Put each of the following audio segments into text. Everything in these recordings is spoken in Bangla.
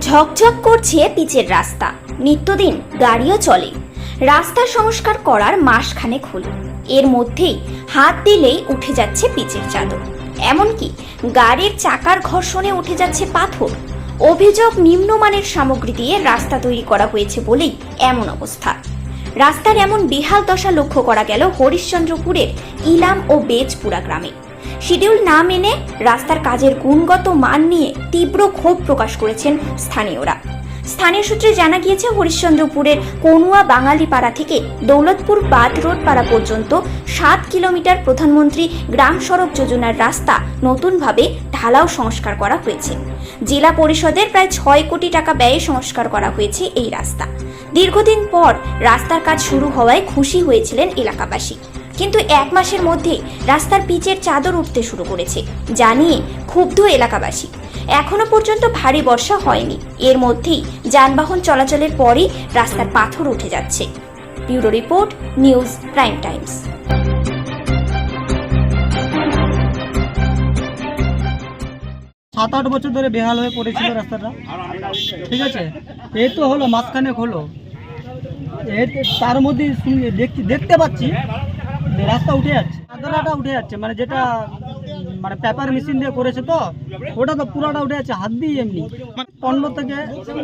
ঝকঝক করছে পিচের রাস্তা, নিত্যদিন গাড়িও চলে। রাস্তা সংস্কার করার মাসখানেক হলো, এর মধ্যেই হাত দিলেই উঠে যাচ্ছে পিচের চাদর, এমনকি গাড়ির চাকার ঘর্ষণে উঠে যাচ্ছে পাথর। অভিযোগ নিম্নমানের সামগ্রী দিয়ে রাস্তা তৈরি করা হয়েছে বলেই এমন অবস্থা। রাস্তার এমন বেহাল দশা লক্ষ্য করা গেল হরিশ্চন্দ্রপুরের ইলাম ও বেজপুরা গ্রামে। শিডিউল না মেনে রাস্তার কাজের গুণগত মান নিয়ে তীব্র ক্ষোভ প্রকাশ করেছেন স্থানীয়রা। স্থানীয় সূত্রে জানা গিয়েছে, হরিশ্চন্দ্রপুরের কনুয়া বাঙালিপাড়া থেকে দৌলতপুর বাদ রোড পাড়া পর্যন্ত 7 কিলোমিটার প্রধানমন্ত্রী গ্রাম সড়ক যোজনার রাস্তা নতুনভাবে ঢালাও সংস্কার করা হয়েছে। জেলা পরিষদের প্রায় 6 কোটি টাকা ব্যয়ে সংস্কার করা হয়েছে এই রাস্তা। দীর্ঘদিন পর রাস্তার কাজ শুরু হওয়ায় খুশি হয়েছিলেন এলাকাবাসী, কিন্তু 1 মাসের মধ্যেই রাস্তার পিচের চাদর উঠতে শুরু করেছে, যা নিয়ে ক্ষুব্ধ এলাকাবাসী। এখনো পর্যন্ত ভারী বর্ষা হয়নি, এর মধ্যেই যানবাহন চলাচলের পরই রাস্তার পাথর উঠে যাচ্ছে। Bureau report, news prime Times. 7-8 বছর ধরে বেহাল হয়ে পড়েছিল রাস্তাটা, ঠিক আছে। এই তো হলো মাঝখানে হলো, তার মধ্যে দেখতে পাচ্ছি রাস্তা উঠে যাচ্ছে, চাদরাটা উঠে যাচ্ছে, মানে যেটা মানে পেপার মেশিন দিয়ে করেছে, তো ওটা তো পুরোটা উঠে যাচ্ছে হাত দিয়ে। এমনি 15 থেকে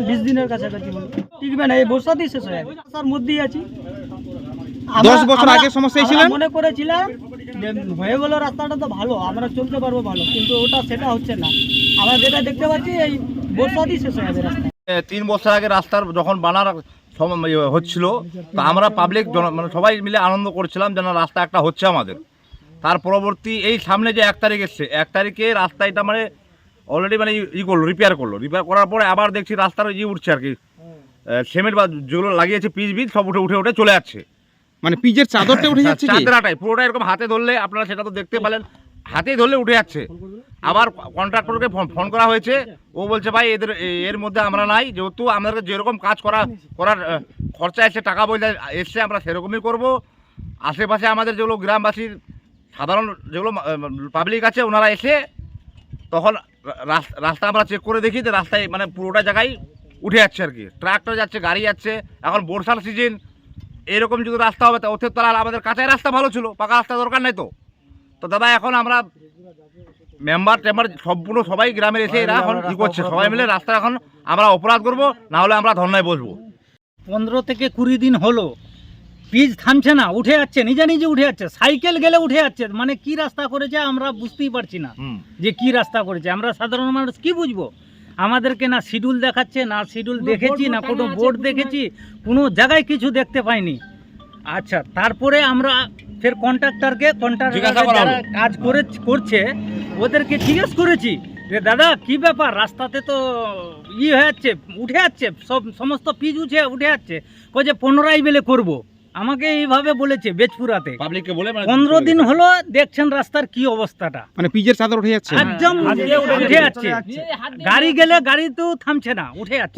20 দিনের কাছাকাছি টিকবে না, এই বর্ষাতেই শেষ হয়ে যাবে। তার মধ্যেই আছি। 10 বছর আগে সমস্যা ছিল, মনে করেছিলাম যে হয়ে গেল রাস্তাটা তো ভালো, আমরা চলতে পারবো ভালো, কিন্তু সেটা হচ্ছে না। আমরা যেটা দেখতে পাচ্ছি এই বর্ষাতেই শেষ হয়ে যাবে রাস্তা। 3 বছর আগে রাস্তার যখন বানার হচ্ছিল, তো আমরা পাবলিক মানে সবাই মিলে আনন্দ করছিলাম যেন রাস্তা একটা হচ্ছে আমাদের। তার পরবর্তী এই সামনে যে 1 তারিখ এসছে, 1 তারিখে রাস্তা এটা মানে অলরেডি মানে রিপেয়ার করার পরে আবার দেখছি রাস্তার উঠছে আর কি, সিমেন্ট বা যেগুলো লাগিয়েছে পিচ সব উঠে চলে যাচ্ছে। মানে পিচের চাদরটা উঠে যাচ্ছে, চাদরাটাই পুরোটা এরকম হাতে ধরলে, আপনারা সেটা তো দেখতে পেলেন, হাতেই ধরলে উঠে যাচ্ছে। আবার কন্ট্রাক্টরকে ফোন করা হয়েছে, ও বলছে ভাই এর মধ্যে আমরা নাই, যেহেতু আমাদের যেরকম কাজ করার খরচা এসছে, টাকা পয়সা এসছে, আমরা সেরকমই করব। আশেপাশে আমাদের যেগুলো গ্রামবাসীর সাধারণ যেগুলো পাবলিক আছে, ওনারা এসে তখন রাস্তা আমরা চেক করে দেখি যে রাস্তায় মানে পুরোটা জায়গায় উঠে যাচ্ছে আর কি। ট্রাক্টর যাচ্ছে, গাড়ি যাচ্ছে, এখন বর্ষার সিজন, এরকম যদি রাস্তা হবে তা ওদের তাহলে আমাদের কাঁচাই রাস্তা ভালো ছিল, পাকা রাস্তা দরকার নেই। তো দাদা এখন আমরা মেম্বার সম্পূর্ণ সবাই গ্রামের এসে এরা এখন কি করছে, সবাই মিলে রাস্তা এখন আমরা অপরাধ করব, না হলে আমরা ধর্নায় বসবো। 15 থেকে 20 দিন হলো পিচ থামছে না, উঠে যাচ্ছে, নিজে উঠে যাচ্ছে, সাইকেল গেলে উঠে যাচ্ছে। মানে কি রাস্তা করেছে আমরা বুঝতেই পারছি না যে কি রাস্তা করেছে। আমরা সাধারণ মানুষ কি বুঝবো? আমাদেরকে না শিডিউল দেখাচ্ছে, না শিডিউল দেখেছি, না কোনো বোর্ড দেখেছি, কোনো জায়গায় কিছু দেখতে পাইনি। আচ্ছা, তারপরে আমরা ফের কন্ট্রাক্টর যারা কাজ করছে ওদেরকে জিজ্ঞেস করেছি যে দাদা কি ব্যাপার, রাস্তাতে তো হয়ে যাচ্ছে, উঠে যাচ্ছে, সমস্ত পিচ উঠে যাচ্ছে, যে 15 বেলে করবো। আমাকে এইভাবে বলেছে বেজপুরাতে, 15 দিন হলো দেখছেন রাস্তার কি অবস্থাটা, মানে পিচের চাদর উঠে যাচ্ছে, একদম উঠে যাচ্ছে, গাড়ি গেলে গাড়িতেও থামছে না, উঠে যাচ্ছে।